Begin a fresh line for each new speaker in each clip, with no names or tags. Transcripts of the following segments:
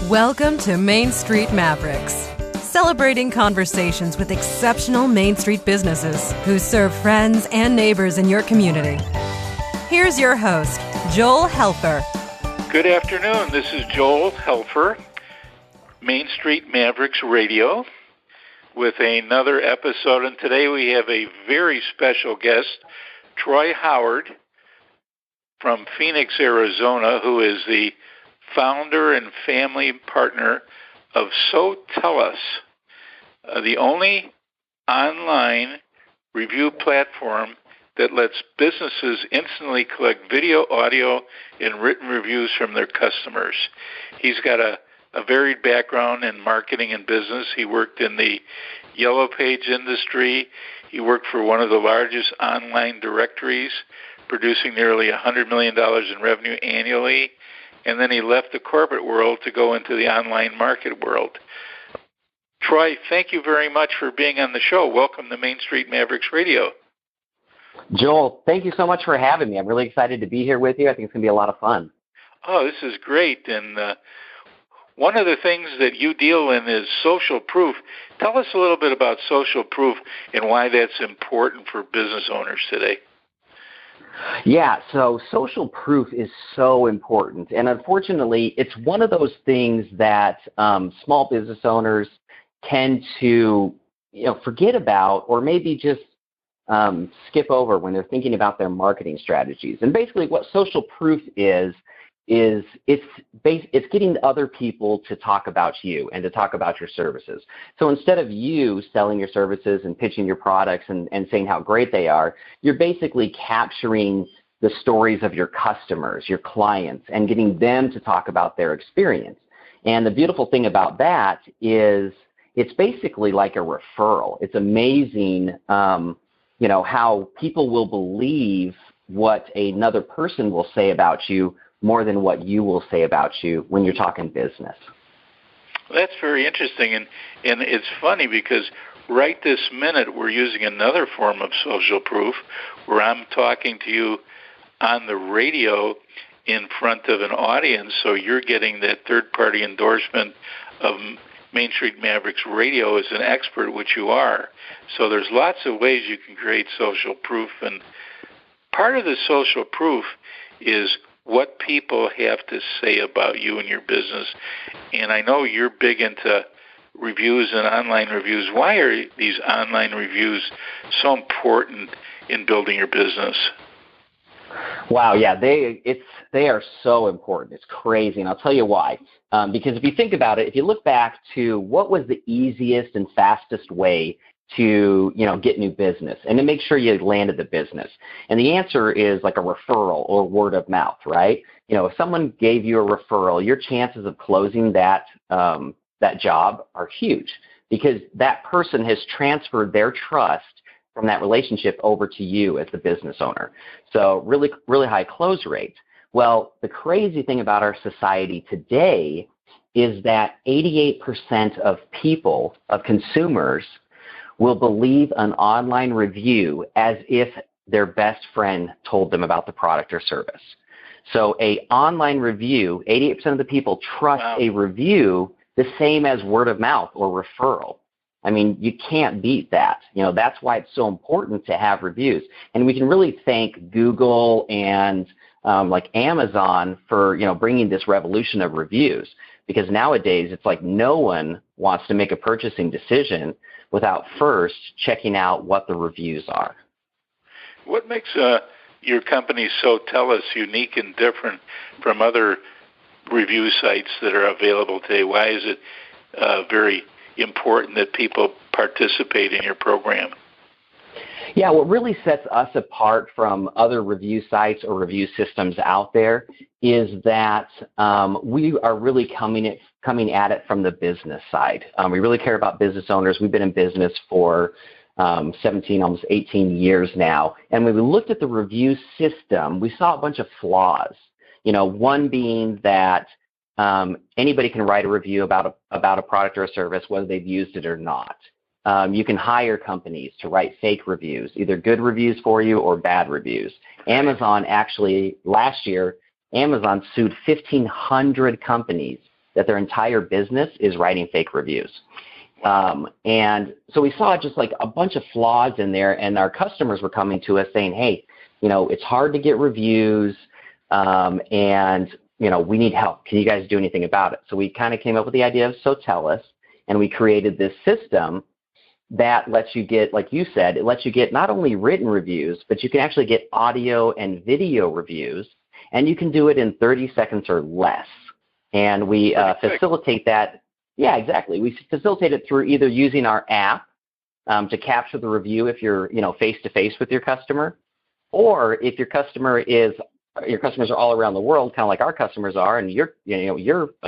Welcome to Main Street Mavericks, celebrating conversations with exceptional Main Street businesses who serve friends and neighbors in your community. Here's your host, Joel Helfer.
Good afternoon. This is Joel Helfer, Main Street Mavericks Radio, with another episode. And today we have a very special guest, Trevor Howard from Phoenix, Arizona, who is the founder and family partner of SoTellUs, the only online review platform that lets businesses instantly collect video, audio, and written reviews from their customers. He's got a varied background in marketing and business. He worked in the Yellow Page industry. He worked for one of the largest online directories, producing nearly $100 million in revenue annually. And then he left the corporate world to go into the online market world. Troy, thank you very much for being on the show. Welcome to Main Street Mavericks Radio.
Joel, thank you so much for having me. I'm really excited to be here with you. I think it's going to be a lot of fun.
Oh, this is great. And one of the things that you deal in is social proof. Tell us a little bit about social proof and why that's important for business owners today.
Yeah, so social proof is so important. And unfortunately, it's one of those things that small business owners tend to forget about, or maybe just skip over when they're thinking about their marketing strategies. And basically what social proof is it's getting other people to talk about you and to talk about your services. So instead of you selling your services and pitching your products and saying how great they are, you're basically capturing the stories of your customers, your clients, and getting them to talk about their experience. And the beautiful thing about that is it's basically like a referral. It's amazing, how people will believe what another person will say about you more than what you will say about you when you're talking business.
That's very interesting, and it's funny because right this minute we're using another form of social proof where I'm talking to you on the radio in front of an audience, so you're getting that third-party endorsement of Main Street Mavericks Radio as an expert, which you are. So there's lots of ways you can create social proof, and part of the social proof is what people have to say about you and your business. And I know you're big into reviews and online reviews. Why are these online reviews so important in building your business?
Wow, yeah, they are so important. It's crazy, and I'll tell you why. Because if you think about it, if you look back to what was the easiest and fastest way to get new business and to make sure you landed the business, and the answer is like a referral or word of mouth, right? If someone gave you a referral, your chances of closing that job are huge because that person has transferred their trust from that relationship over to you as the business owner. So really, really high close rate. Well, the crazy thing about our society today is that 88% of people, of consumers, will believe an online review as if their best friend told them about the product or service. So a online review, 88% of the people trust a review the same as word of mouth or referral. I mean, you can't beat that. That's why it's so important to have reviews. And we can really thank Google and like Amazon for, bringing this revolution of reviews, because nowadays it's like no one wants to make a purchasing decision without first checking out what the reviews are.
What makes your company SoTellUs unique and different from other review sites that are available today? Why is it very important that people participate in your program?
Yeah, what really sets us apart from other review sites or review systems out there is that we are really coming at it from the business side. We really care about business owners. We've been in business for 17, almost 18 years now. And when we looked at the review system, we saw a bunch of flaws. One being that anybody can write a review about a product or a service, whether they've used it or not. You can hire companies to write fake reviews, either good reviews for you or bad reviews. Amazon actually, last year, Amazon sued 1,500 companies that their entire business is writing fake reviews. And so we saw just like a bunch of flaws in there, and our customers were coming to us saying, hey, it's hard to get reviews, and, we need help. Can you guys do anything about it? So we kind of came up with the idea of SoTellUs, and we created this system that lets you get, like you said, it lets you get not only written reviews, but you can actually get audio and video reviews, and you can do it in 30 seconds or less. And we facilitate that. Yeah, exactly. We facilitate it through either using our app to capture the review if you're, face-to-face with your customer, or if your customers are all around the world, kind of like our customers are, and your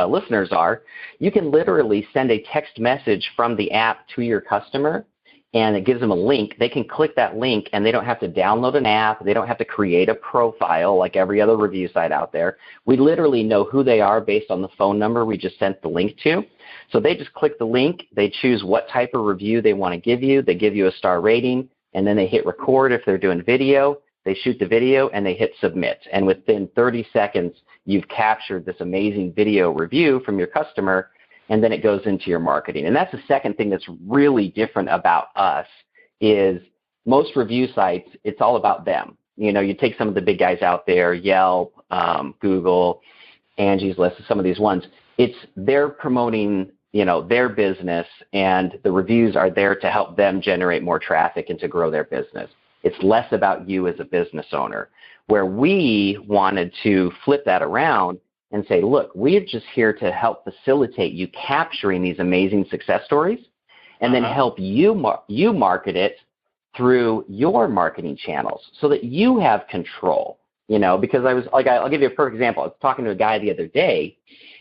listeners are, you can literally send a text message from the app to your customer, and it gives them a link. They can click that link, and they don't have to download an app. They don't have to create a profile like every other review site out there. We literally know who they are based on the phone number we just sent the link to. So they just click the link. They choose what type of review they want to give you. They give you a star rating, and then they hit record if they're doing video. They shoot the video, and they hit submit. And within 30 seconds, you've captured this amazing video review from your customer, and then it goes into your marketing. And that's the second thing that's really different about us is most review sites, it's all about them. You take some of the big guys out there, Yelp, Google, Angie's List, some of these ones. They're promoting, their business, and the reviews are there to help them generate more traffic and to grow their business. It's less about you as a business owner, where we wanted to flip that around and say, look, we're just here to help facilitate you capturing these amazing success stories, and then help you market it through your marketing channels so that you have control. Because I'll give you a perfect example. I was talking to a guy the other day,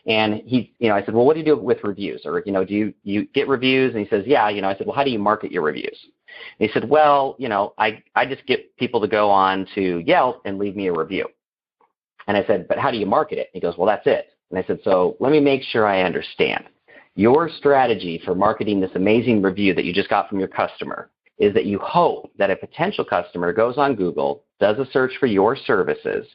and I said, well, what do you do with reviews? Or, do you get reviews? And he says, yeah. I said, well, how do you market your reviews? And he said, well, I just get people to go on to Yelp and leave me a review. And I said, but how do you market it? And he goes, well, that's it. And I said, so let me make sure I understand. Your strategy for marketing this amazing review that you just got from your customer is that you hope that a potential customer goes on Google, does a search for your services.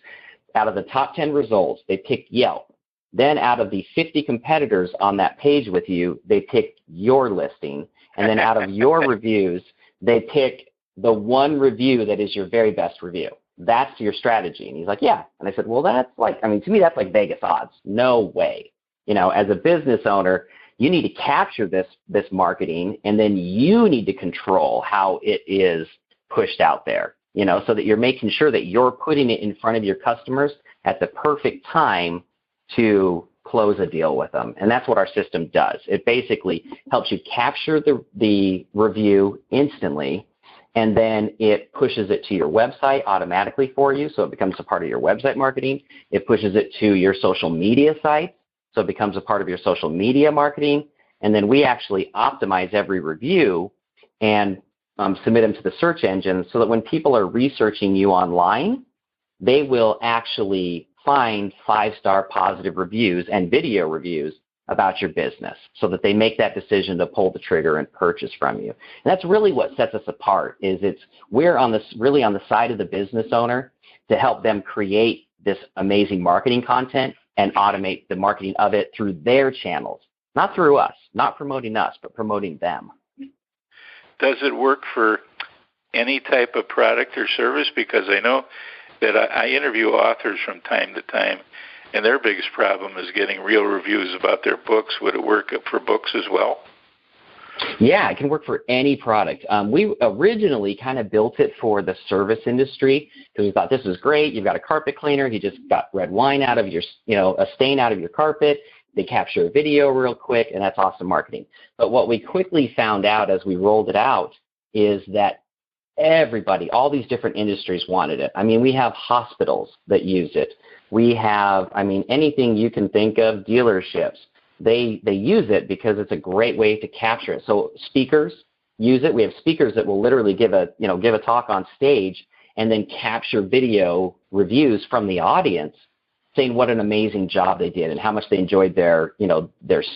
Out of the top 10 results, they pick Yelp. Then out of the 50 competitors on that page with you, they pick your listing. And then out of your reviews, they pick the one review that is your very best review. That's your strategy. And he's like, yeah. And I said, well, to me, that's like Vegas odds. No way. As a business owner, you need to capture this marketing, and then you need to control how it is pushed out there, so that you're making sure that you're putting it in front of your customers at the perfect time to close a deal with them. And that's what our system does. It basically helps you capture the review instantly, and then it pushes it to your website automatically for you, so it becomes a part of your website marketing. It pushes it to your social media site, so it becomes a part of your social media marketing. And then we actually optimize every review and submit them to the search engine so that when people are researching you online, they will actually find 5-star positive reviews and video reviews about your business so that they make that decision to pull the trigger and purchase from you. And that's really what sets us apart is we're really on the side of the business owner to help them create this amazing marketing content and automate the marketing of it through their channels, not through us, not promoting us, but promoting them.
Does it work for any type of product or service? Because I know that I interview authors from time to time, and their biggest problem is getting real reviews about their books. Would it work for books as well?
Yeah, it can work for any product. We originally kind of built it for the service industry because we thought this is great. You've got a carpet cleaner. You just got red wine out of your, a stain out of your carpet. They capture a video real quick, and that's awesome marketing. But what we quickly found out as we rolled it out is that everybody, all these different industries wanted it. I mean, we have hospitals that use it. We have, anything you can think of, dealerships. They use it because it's a great way to capture it. So speakers use it. We have speakers that will literally give a talk on stage and then capture video reviews from the audience saying what an amazing job they did and how much they enjoyed their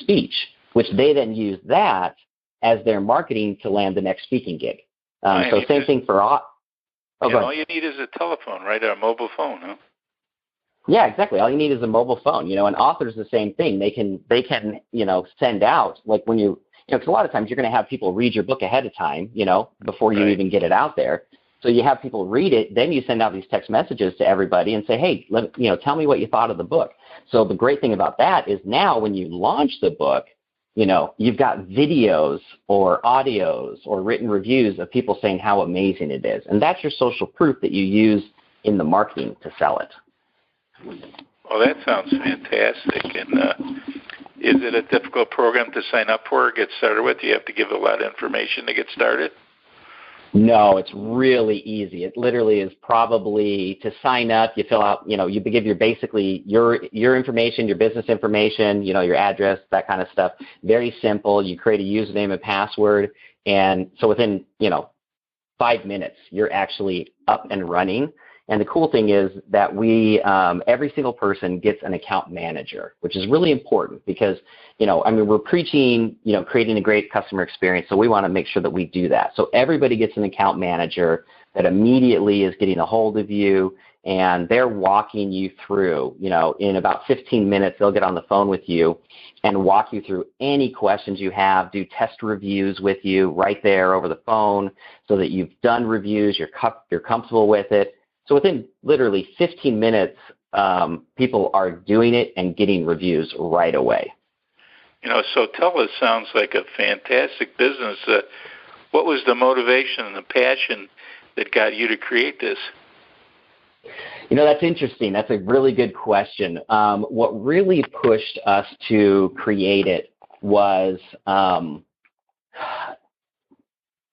speech, which they then use that as their marketing to land the next speaking gig. So same thing for all you need is a telephone, right? A mobile phone, huh? Yeah, exactly. All you need is a mobile phone, and authors the same thing. They can, send out, like when because a lot of times you're going to have people read your book ahead of time, before you
Right.
even get it out there. So you have people read it, then you send out these text messages to everybody and say, hey, tell me what you thought of the book. So the great thing about that is now when you launch the book, you've got videos or audios or written reviews of people saying how amazing it is. And that's your social proof that you use in the marketing to sell it.
Well, that sounds fantastic. And is it a difficult program to sign up for or get started with? Do you have to give a lot of information to get started?
No, it's really easy. It literally is probably to sign up. You fill out, you give your information, your business information, your address, that kind of stuff. Very simple. You create a username and password. And so within, 5 minutes, you're actually up and running. And the cool thing is that every single person gets an account manager, which is really important because, we're preaching, creating a great customer experience. So we want to make sure that we do that. So everybody gets an account manager that immediately is getting a hold of you, and they're walking you through, in about 15 minutes, they'll get on the phone with you and walk you through any questions you have, do test reviews with you right there over the phone so that you've done reviews, you're comfortable with it. So within literally 15 minutes, people are doing it and getting reviews right away.
SoTellUs sounds like a fantastic business. What was the motivation and the passion that got you to create this?
That's interesting. That's a really good question. What really pushed us to create it was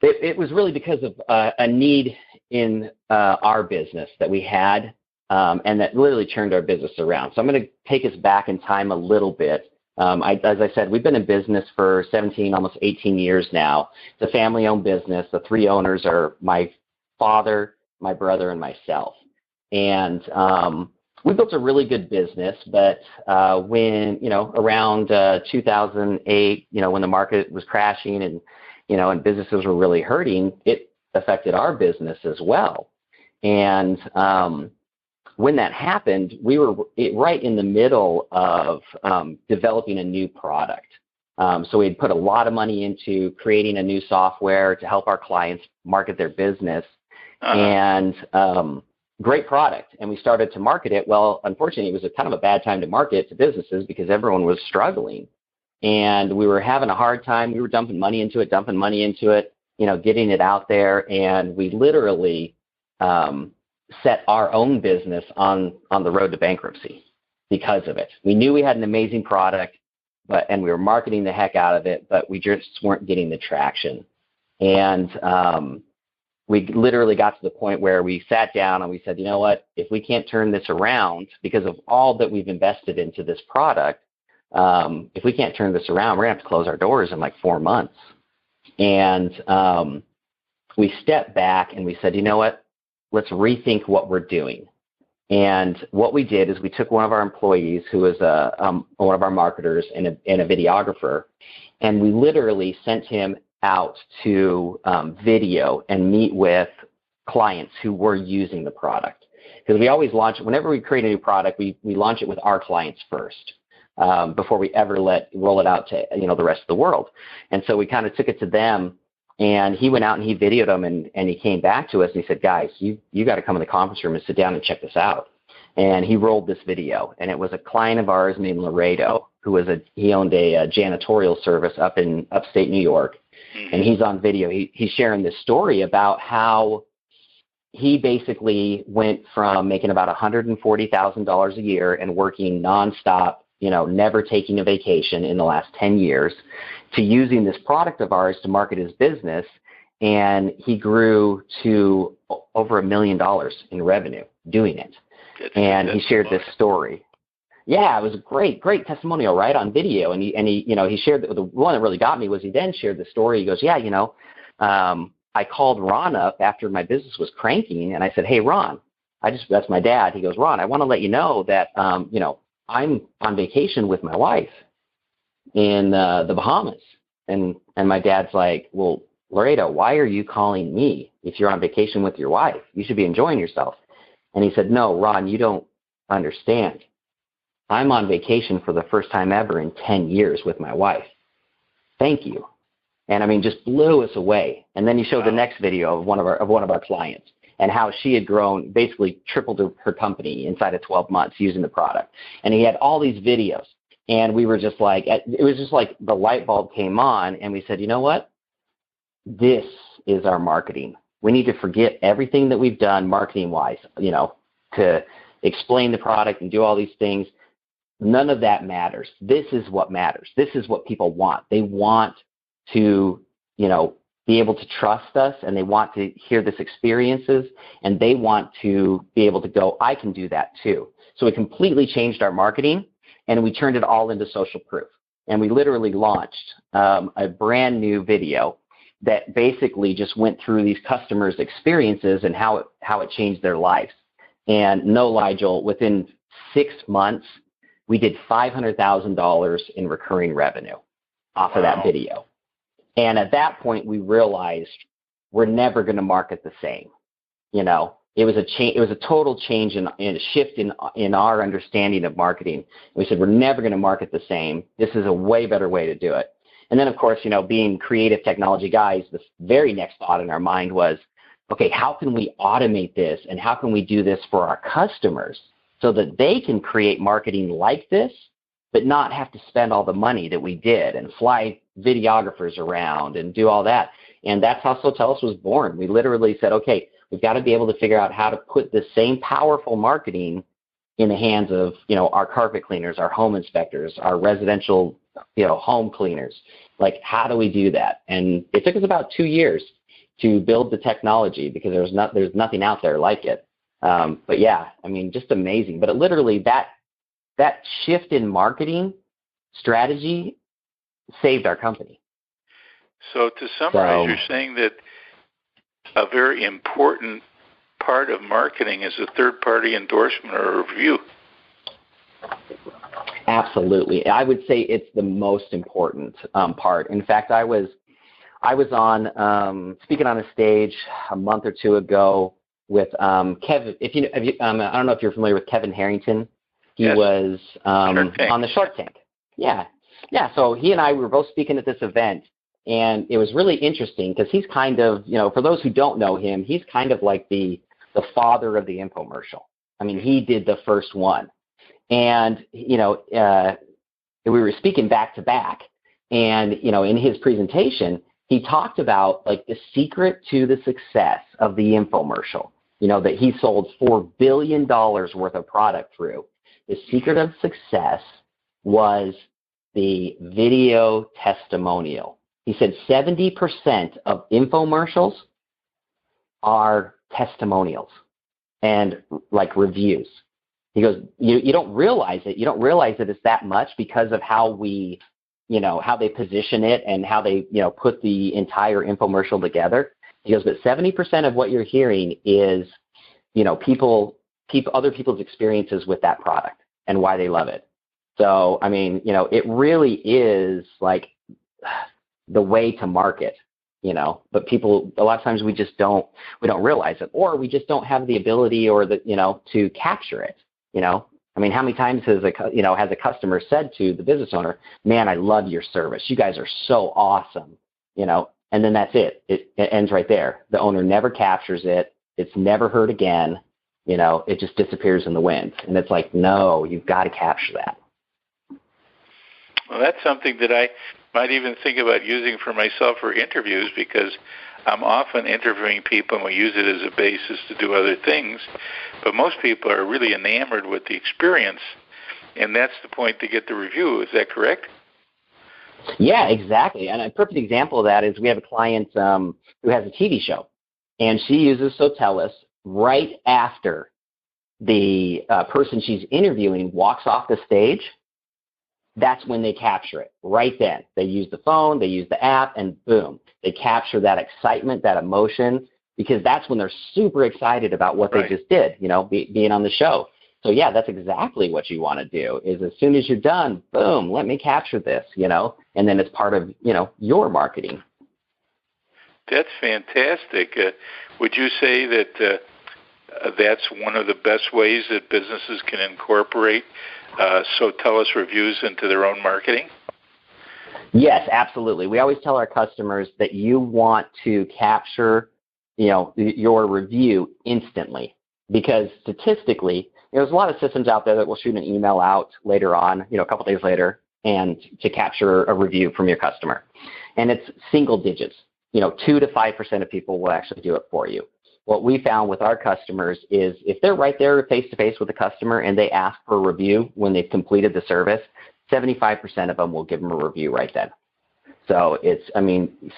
it was really because of a need in our business that we had, and that literally turned our business around. So I'm going to take us back in time a little bit. As I said, we've been in business for 17, almost 18 years now. It's a family-owned business. The three owners are my father, my brother, and myself. And we built a really good business, but when, around 2008, when the market was crashing and businesses were really hurting, it affected our business as well. And when that happened, we were right in the middle of developing a new product. So we had put a lot of money into creating a new software to help our clients market their business. And great product. And we started to market it. Well, unfortunately, it was kind of a bad time to market to businesses because everyone was struggling. And we were having a hard time. We were dumping money into it, getting it out there. And we literally set our own business on the road to bankruptcy because of it. We knew we had an amazing product, and we were marketing the heck out of it, but we just weren't getting the traction. And we literally got to the point where we sat down and we said, you know what, if we can't turn this around because of all that we've invested into this product, if we can't turn this around, we're going to have to close our doors in like 4 months. And we stepped back and we said, you know what, let's rethink what we're doing. And what we did is we took one of our employees who was one of our marketers and a videographer, and we literally sent him out to video and meet with clients who were using the product. Because we always launch, whenever we create a new product, we launch it with our clients first before we ever roll it out to the rest of the world. And so we kind of took it to them, and he went out and he videoed them, and he came back to us and he said, guys, you got to come in the conference room and sit down and check this out. And he rolled this video, and it was a client of ours named Laredo, he owned a janitorial service up in upstate New York. And he's on video. He's sharing this story about how he basically went from making about $140,000 a year and working nonstop, never taking a vacation in the last 10 years, to using this product of ours to market his business. And he grew to over $1 million in revenue doing it. And he shared this story. Yeah, it was a great testimonial, right, on video. And he shared the one that really got me was he then shared the story. He goes, yeah, I called Ron up after my business was cranking, and I said, hey, Ron, that's my dad. He goes, Ron, I want to let you know that I'm on vacation with my wife in the Bahamas. And my dad's like, well, Laredo, why are you calling me if you're on vacation with your wife? You should be enjoying yourself. And he said, no, Ron, you don't understand. I'm on vacation for the first time ever in 10 years with my wife. Thank you. And I mean, just blew us away. And then he showed the next video of one of our clients and how she had grown, basically tripled her company inside of 12 months using the product. And he had all these videos. And we were just like, it was just like the light bulb came on, and we said, you know what? This is our marketing. We need to forget everything that we've done marketing-wise, to explain the product and do all these things. None of that matters. This is what matters. This is what people want. They want to, be able to trust us, and they want to hear this experiences, and they want to be able to go, I can do that too. So we completely changed our marketing, and we turned it all into social proof. And we literally launched a brand new video that basically just went through these customers' experiences and how it changed their lives. And no lie, Joel, within 6 months, we did $500,000 in recurring revenue off of that video. And at that point, we realized we're never going to market the same. It was a total change and a shift in our understanding of marketing. We said, we're never going to market the same. This is a way better way to do it. And then, of course, being creative technology guys, the very next thought in our mind was, okay, how can we automate this, and how can we do this for our customers so that they can create marketing like this, but not have to spend all the money that we did and fly videographers around and do all that. And that's how SoTellUs was born. We literally said, okay, we've got to be able to figure out how to put the same powerful marketing in the hands of, our carpet cleaners, our home inspectors, our residential, home cleaners. Like, how do we do that? And it took us about 2 years to build the technology because there's nothing out there like it. But yeah, I mean, just amazing. But it literally that shift in marketing strategy saved our company.
So to summarize, you're saying that a very important part of marketing is a third-party endorsement or review.
Absolutely. I would say it's the most important part. In fact, I was on speaking on a stage a month or two ago with Kevin. I don't know if you're familiar with Kevin Harrington. He was on the Shark Tank. Yeah. So he and I were both speaking at this event, and it was really interesting because he's kind of, for those who don't know him, he's kind of like the father of the infomercial. I mean, he did the first one, and we were speaking back to back, and in his presentation, he talked about like the secret to the success of the infomercial. That he sold $4 billion worth of product through. The secret of success was the video testimonial. He said 70% of infomercials are testimonials and like reviews. He goes, you don't realize it. You don't realize that it's that much because of how we, how they position it and how they, put the entire infomercial together. He goes, but 70% of what you're hearing is, other people's experiences with that product and why they love it. So, I mean, it really is like the way to market, but people, a lot of times we don't realize it, or we just don't have the ability or to capture it, I mean, how many times has a customer said to the business owner, man, I love your service. You guys are so awesome, and then that's it. It ends right there. The owner never captures it. It's never heard again. It just disappears in the wind. And it's like, no, you've got to capture that.
Well, that's something that I might even think about using for myself for interviews, because I'm often interviewing people and we use it as a basis to do other things. But most people are really enamored with the experience, and that's the point to get the review. Is that correct?
Yeah, exactly. And a perfect example of that is we have a client who has a TV show, and she uses SoTellUs right after the person she's interviewing walks off the stage. That's when they capture it, right then. They use the phone, they use the app, and boom, they capture that excitement, that emotion, because that's when they're super excited about what they just did, being on the show. So, yeah, that's exactly what you want to do, is as soon as you're done, boom, let me capture this, and then it's part of, your marketing.
That's fantastic. Would you say that that's one of the best ways that businesses can incorporate SoTellUs reviews into their own marketing?
Yes, absolutely. We always tell our customers that you want to capture, your review instantly, because statistically, there's a lot of systems out there that will shoot an email out later on, a couple days later, and to capture a review from your customer. And it's single digits. 2 to 5% of people will actually do it for you. What we found with our customers is if they're right there face-to-face with the customer and they ask for a review when they've completed the service, 75% of them will give them a review right then. So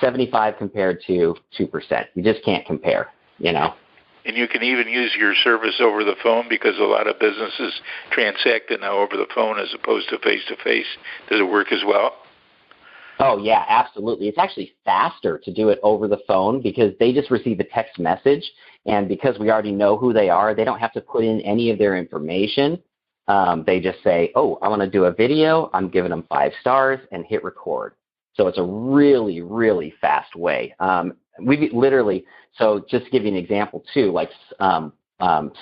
75 compared to 2%. You just can't compare,
And you can even use your service over the phone, because a lot of businesses transact it now over the phone as opposed to face-to-face. Does it work as well?
Oh, yeah, absolutely. It's actually faster to do it over the phone because they just receive a text message, and because we already know who they are, they don't have to put in any of their information. They just say, oh, I want to do a video. I'm giving them 5 stars and hit record. So it's a really, really fast way. We literally, so just to give you an example too, like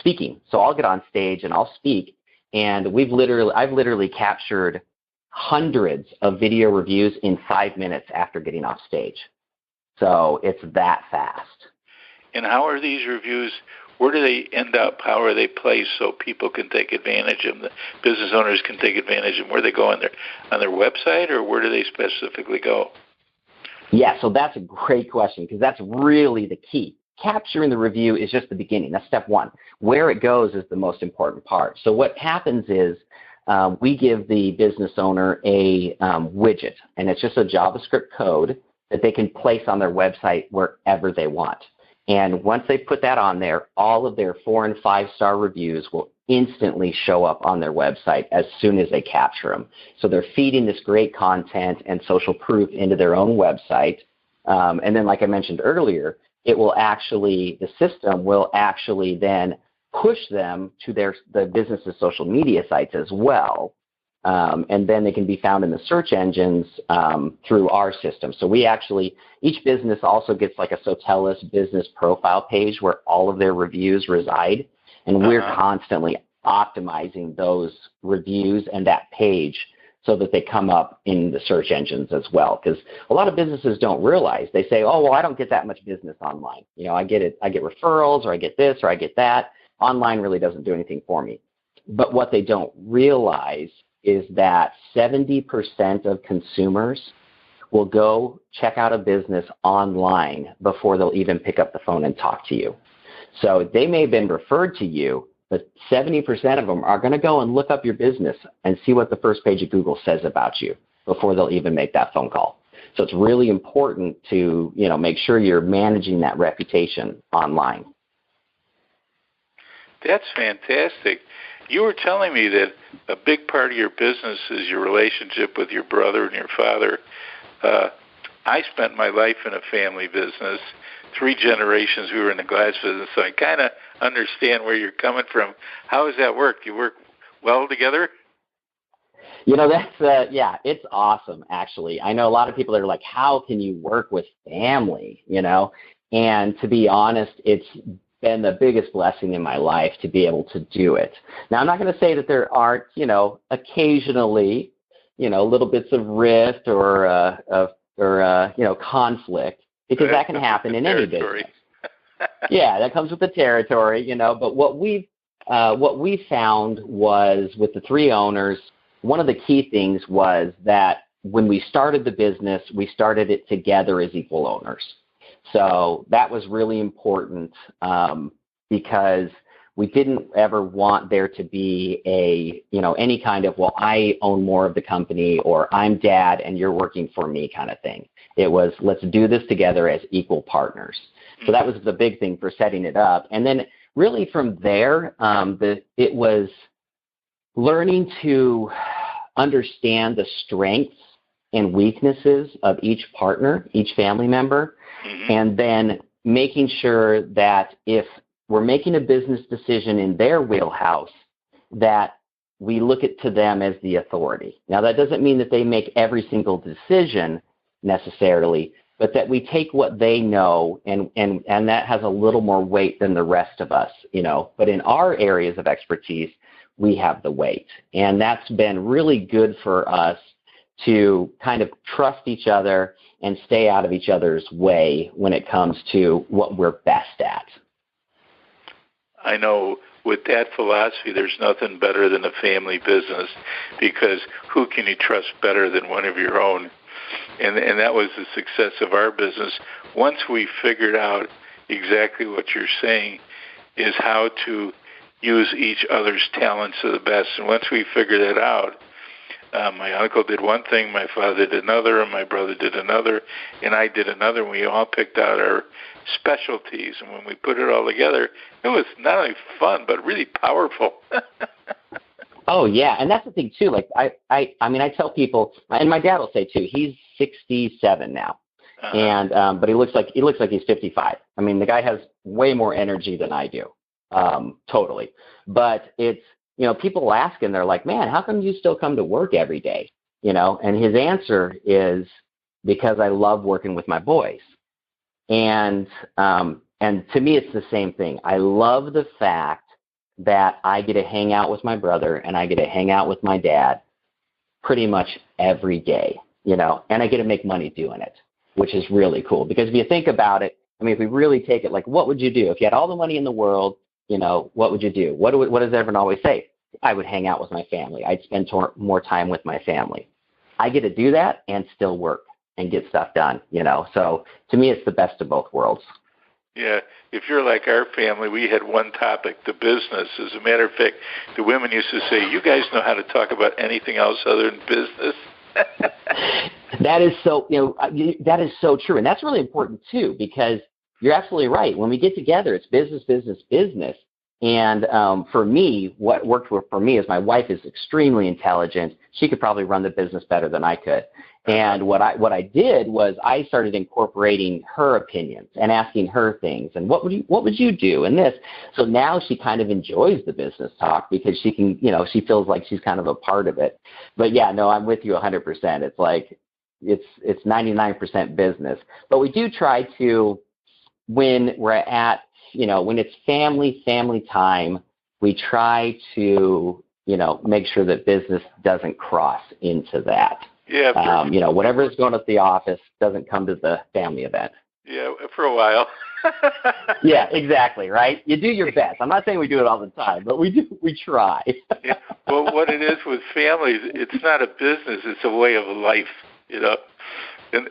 speaking. So I'll get on stage and I'll speak, and I've literally captured hundreds of video reviews in 5 minutes after getting off stage. So it's that fast. And
how are these reviews, where do they end up? How are they placed so people can take advantage of them, the business owners can take advantage of them? Where they go on their website, or where do they specifically go?
Yeah, so that's a great question, because that's really the key. Capturing the review is just the beginning. That's step one. Where it goes is the most important part. So what happens is we give the business owner a widget, and it's just a JavaScript code that they can place on their website wherever they want. And once they put that on there, all of their 4- and 5-star reviews will instantly show up on their website as soon as they capture them. So they're feeding this great content and social proof into their own website. And then, like I mentioned earlier, the system will actually then push them to the business's social media sites as well. And then they can be found in the search engines through our system. So each business also gets like a SoTellUs business profile page where all of their reviews reside. And we're constantly optimizing those reviews and that page so that they come up in the search engines as well. Because a lot of businesses don't realize. They say, oh, well, I don't get that much business online. I get referrals, or I get this, or I get that. Online really doesn't do anything for me. But what they don't realize is that 70% of consumers will go check out a business online before they'll even pick up the phone and talk to you. So they may have been referred to you, but 70% of them are going to go and look up your business and see what the first page of Google says about you before they'll even make that phone call. So it's really important to make sure you're managing that reputation online. That's
fantastic. You were telling me that a big part of your business is your relationship with your brother and your father. I spent my life in a family business. 3 generations we were in the glass business, so I kind of understand where you're coming from. How does that work? Do you work well together?
It's awesome, actually. I know a lot of people are like, how can you work with family, And to be honest, it's been the biggest blessing in my life to be able to do it. Now, I'm not going to say that there aren't, occasionally, little bits of rift or conflict, because that can happen in any business. Yeah, that comes with the territory, But what we found was with the 3 owners, one of the key things was that when we started the business, we started it together as equal owners. So that was really important because we didn't ever want there to be any kind of, well, I own more of the company, or I'm dad and you're working for me kind of thing. It was, let's do this together as equal partners. So that was the big thing for setting it up. And then really from there, it was learning to understand the strengths and weaknesses of each partner, each family member, and then making sure that if we're making a business decision in their wheelhouse, that we look to them as the authority. Now, that doesn't mean that they make every single decision necessarily, but that we take what they know and that has a little more weight than the rest of us, But in our areas of expertise, we have the weight. And that's been really good for us to kind of trust each other and stay out of each other's way when it comes to what we're best at.
I know with that philosophy, there's nothing better than a family business, because who can you trust better than one of your own? And that was the success of our business. Once we figured out exactly what you're saying is how to use each other's talents to the best. And once we figured that out, my uncle did one thing, my father did another, and my brother did another, and I did another, and we all picked out our specialties. And when we put it all together, it was not only fun, but really powerful.
Oh, yeah, and that's the thing, too. Like, I mean, I tell people, and my dad will say, too, he's 67 now, and but he looks like he's 55. I mean, the guy has way more energy than I do, totally. But it's, people ask him, they're like, man, how come you still come to work every day? And his answer is, because I love working with my boys. And to me, it's the same thing. I love the fact that I get to hang out with my brother and I get to hang out with my dad pretty much every day, and I get to make money doing it, which is really cool. Because if you think about it, I mean, if we really take it, like, what would you do? If you had all the money in the world, what would you do? What does everyone always say? I would hang out with my family. I'd spend more time with my family. I get to do that and still work and get stuff done, So to me, it's the best of both worlds.
Yeah, if you're like our family, we had one topic, the business. As a matter of fact, the women used to say, you guys know how to talk about anything else other than business.
That is so true. And that's really important, too, because you're absolutely right. When we get together, it's business, business, business. And for me, what worked for me is my wife is extremely intelligent. She could probably run the business better than I could. And what I did was I started incorporating her opinions and asking her things. And what would you do in this? So now she kind of enjoys the business talk because she can, she feels like she's kind of a part of it. But yeah, no, I'm with you 100%. It's like it's 99% business. But we do try to, when we're at, when it's family time, we try to, make sure that business doesn't cross into that.
Yeah.
Whatever is going at the office doesn't come to the family event.
Yeah, for a while.
Yeah, exactly, right? You do your best. I'm not saying we do it all the time, but we try.
Yeah. Well, what it is with families, it's not a business, it's a way of life, And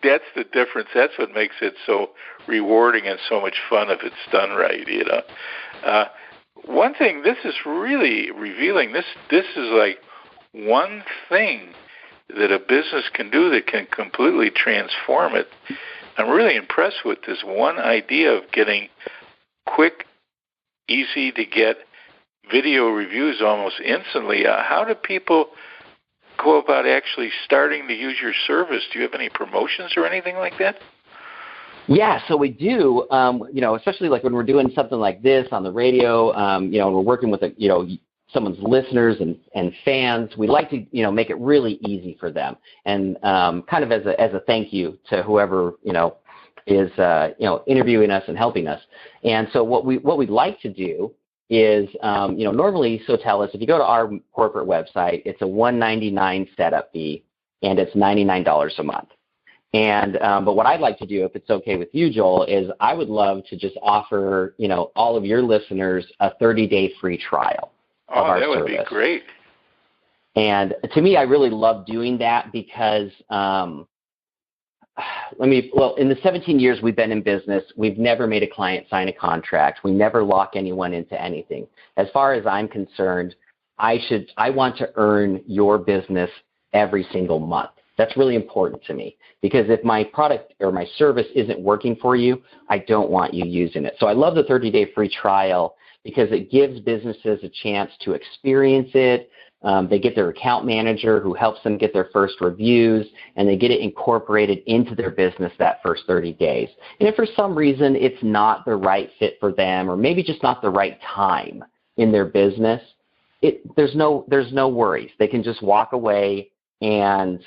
that's the difference. That's what makes it so rewarding and so much fun if it's done right, One thing, this is really revealing. This is like one thing that a business can do that can completely transform it. I'm really impressed with this one idea of getting quick, easy to get video reviews almost instantly. How do people go about actually starting to use your service? Do you have any promotions or anything like that?
Yeah, so we do, especially like when we're doing something like this on the radio, and we're working with, someone's listeners and fans. We like to, make it really easy for them. And kind of as a thank you to whoever, is, interviewing us and helping us. And so what we'd like to do is, normally SoTellUs, if you go to our corporate website, it's a $199 setup fee, and it's $99 a month. And but what I'd like to do, if it's okay with you, Joel, is I would love to just offer, all of your listeners a 30-day free trial of our service. Oh, that would be
great.
And to me, I really love doing that because, in the 17 years we've been in business, we've never made a client sign a contract. We never lock anyone into anything. As far as I'm concerned, I want to earn your business every single month. That's really important to me because if my product or my service isn't working for you, I don't want you using it. So I love the 30-day free trial because it gives businesses a chance to experience it. They get their account manager who helps them get their first reviews, and they get it incorporated into their business that first 30 days. And if for some reason it's not the right fit for them or maybe just not the right time in their business, there's no worries. They can just walk away and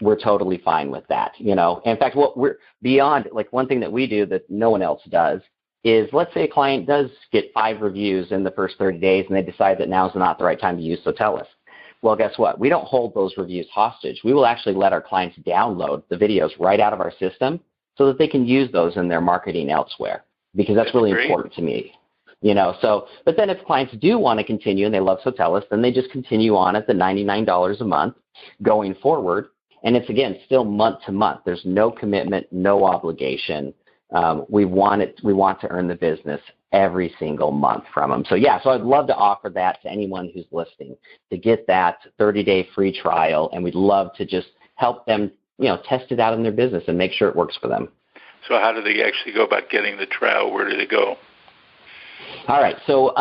we're totally fine with that. In fact, what we're beyond, like one thing that we do that no one else does is, let's say a client does get 5 reviews in the first 30 days and they decide that now's not the right time to use SoTellUs. Well, guess what? We don't hold those reviews hostage. We will actually let our clients download the videos right out of our system so that they can use those in their marketing elsewhere, because that's really important to me. But then if clients do want to continue and they love SoTellUs, then they just continue on at the $99 a month going forward. And it's, again, still month to month. There's no commitment, no obligation. We want to earn the business every single month from them. So I'd love to offer that to anyone who's listening, to get that 30-day free trial, and we'd love to just help them, test it out in their business and make sure it works for them.
So how do they actually go about getting the trial? Where do they go?
All right. So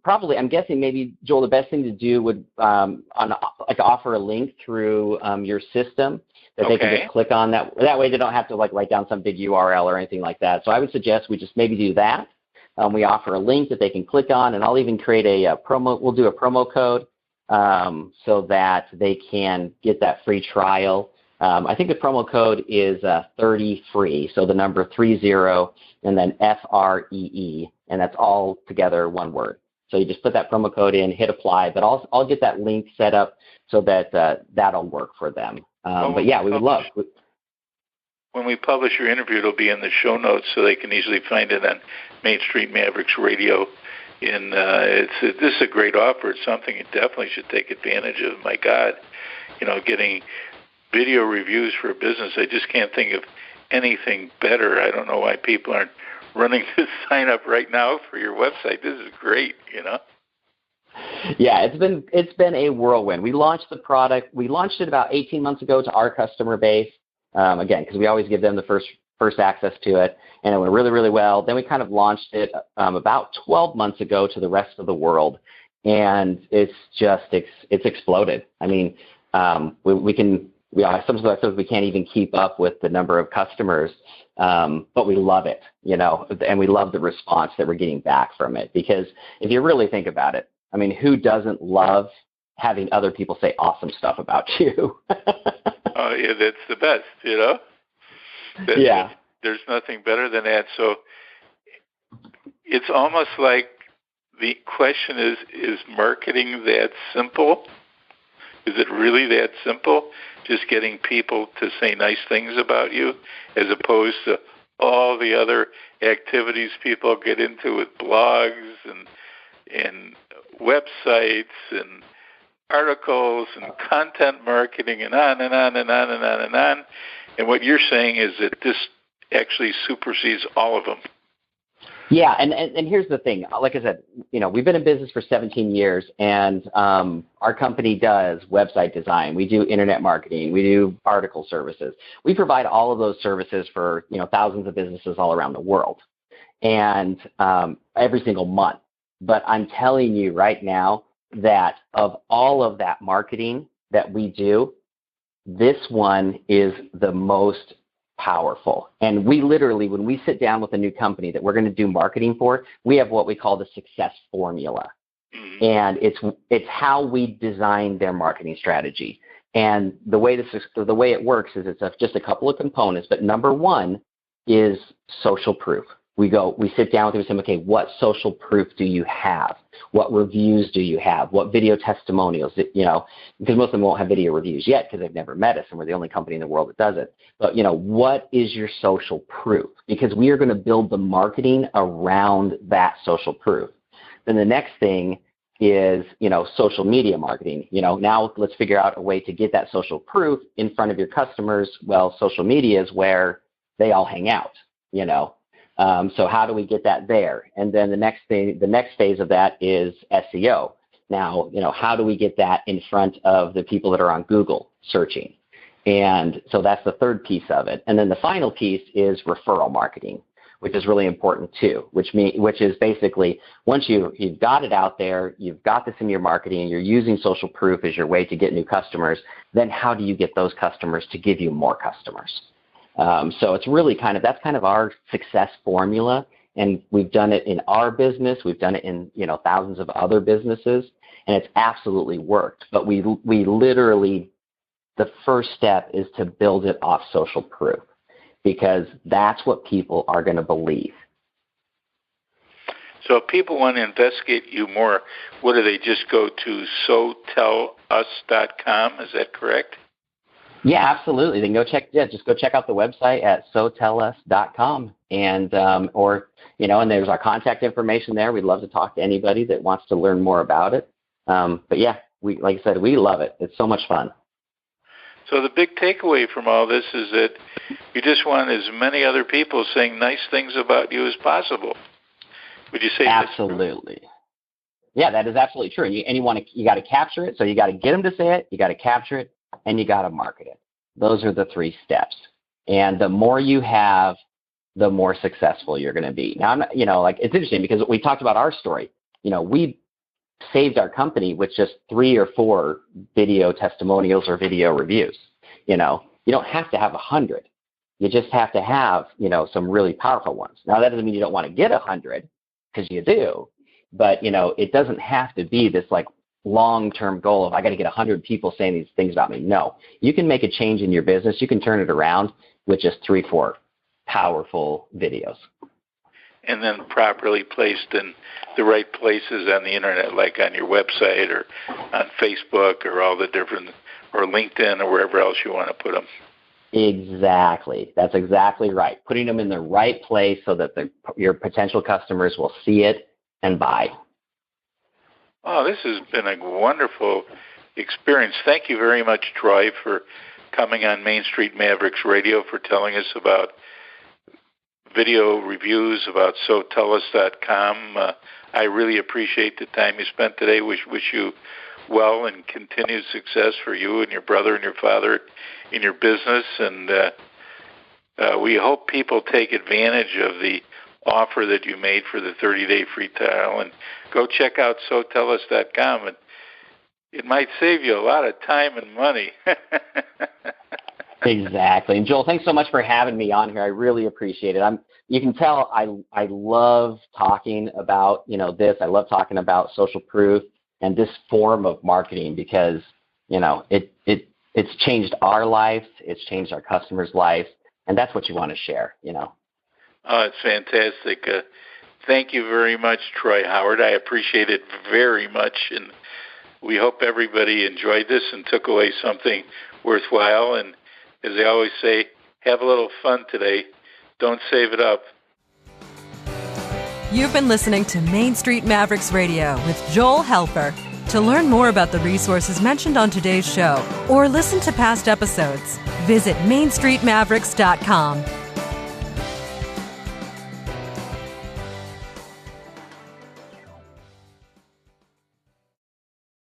probably, I'm guessing maybe, Joel, the best thing to do would offer a link through your system that they can just click on. That way they don't have to write down some big URL or anything like that. So I would suggest we just maybe do that. We offer a link that they can click on, and I'll even create a promo. We'll do a promo code so that they can get that free trial. I think the promo code is 30 free. So the number 30 and then FREE, and that's all together one word. So you just put that promo code in, hit apply, but I'll get that link set up so that that'll work for them. We would love.
When we publish your interview, it'll be in the show notes so they can easily find it on Main Street Mavericks Radio. This is a great offer. It's something you definitely should take advantage of. My God, getting video reviews for a business, I just can't think of anything better. I don't know why people aren't running to sign up right now for your website. This is great,
Yeah, it's been a whirlwind. We launched the product. We launched it about 18 months ago to our customer base. Again, because we always give them the first access to it, and it went really, really well. Then we kind of launched it about 12 months ago to the rest of the world, and it's exploded. I mean, sometimes we can't even keep up with the number of customers, but we love it, and we love the response that we're getting back from it. Because if you really think about it, I mean, who doesn't love having other people say awesome stuff about you?
Oh, yeah, that's the best,
Yeah.
There's nothing better than that. So it's almost like the question is marketing that simple? Is it really that simple? Just getting people to say nice things about you, as opposed to all the other activities people get into with blogs and websites and articles and content marketing and on and on and on and on and on. And what you're saying is that this actually supersedes all of them.
Yeah, and here's the thing. Like I said, we've been in business for 17 years, and our company does website design. We do internet marketing. We do article services. We provide all of those services for thousands of businesses all around the world, and every single month. But I'm telling you right now that of all of that marketing that we do, this one is the most powerful. And we literally, when we sit down with a new company that we're going to do marketing for, we have what we call the success formula. And it's how we design their marketing strategy. And the way it works is it's just a couple of components, but number one is social proof. We sit down with them and say, okay, what social proof do you have? What reviews do you have? What video testimonials? Because most of them won't have video reviews yet because they've never met us, and we're the only company in the world that does it. But, what is your social proof? Because we are going to build the marketing around that social proof. Then the next thing is, social media marketing. Now let's figure out a way to get that social proof in front of your customers. Well, social media is where they all hang out, So how do we get that there? And then the next phase of that is SEO. Now, how do we get that in front of the people that are on Google searching? And so that's the third piece of it. And then the final piece is referral marketing, which is really important too, which is basically once you've got it out there, you've got this in your marketing, and you're using social proof as your way to get new customers, then how do you get those customers to give you more customers? So it's really that's kind of our success formula, and we've done it in our business. We've done it in thousands of other businesses, and it's absolutely worked. But we literally the first step is to build it off social proof, because that's what people are going to believe.
So if people want to investigate you more, what do they just go to SoTellUs.com? Is that correct?
Yeah, absolutely. They can just go check out the website at SoTellUs.com, and and there's our contact information there. We'd love to talk to anybody that wants to learn more about it. But yeah, like I said, we love it. It's so much fun.
So the big takeaway from all this is that you just want as many other people saying nice things about you as possible. Would you say
absolutely? Yeah, that is absolutely true. And you got to capture it. So you got to get them to say it. You got to capture it, and you got to market it. Those are the 3 steps. And the more you have, the more successful you're going to be. Now, it's interesting because we talked about our story. We saved our company with just 3 or 4 video testimonials or video reviews. You don't have to have 100. You just have to have, some really powerful ones. Now, that doesn't mean you don't want to get 100, because you do, but, it doesn't have to be this long-term goal of I got to get 100 people saying these things about me. No, you can make a change in your business. You can turn it around with just 3, 4 powerful videos.
And then properly placed in the right places on the internet, like on your website or on Facebook or all the different, or LinkedIn or wherever else you want to put them.
Exactly. That's exactly right. Putting them in the right place so that your potential customers will see it and buy.
Oh, this has been a wonderful experience. Thank you very much, Troy, for coming on Main Street Mavericks Radio, for telling us about video reviews, about SoTellUs.com. I really appreciate the time you spent today. Wish you well and continued success for you and your brother and your father in your business. And we hope people take advantage of the offer that you made for the 30-day free trial, and go check out SoTellUs.com. And it might save you a lot of time and money.
Exactly. And Joel, thanks so much for having me on here. I really appreciate it. You can tell I love talking about this. I love talking about social proof and this form of marketing, because it's changed our lives, it's changed our customers' lives, and that's what you want to share.
Oh, it's fantastic. Thank you very much, Troy Howard. I appreciate it very much, and we hope everybody enjoyed this and took away something worthwhile. And as I always say, have a little fun today. Don't save it up.
You've been listening to Main Street Mavericks Radio with Joel Helfer. To learn more about the resources mentioned on today's show or listen to past episodes, visit mainstreetmavericks.com.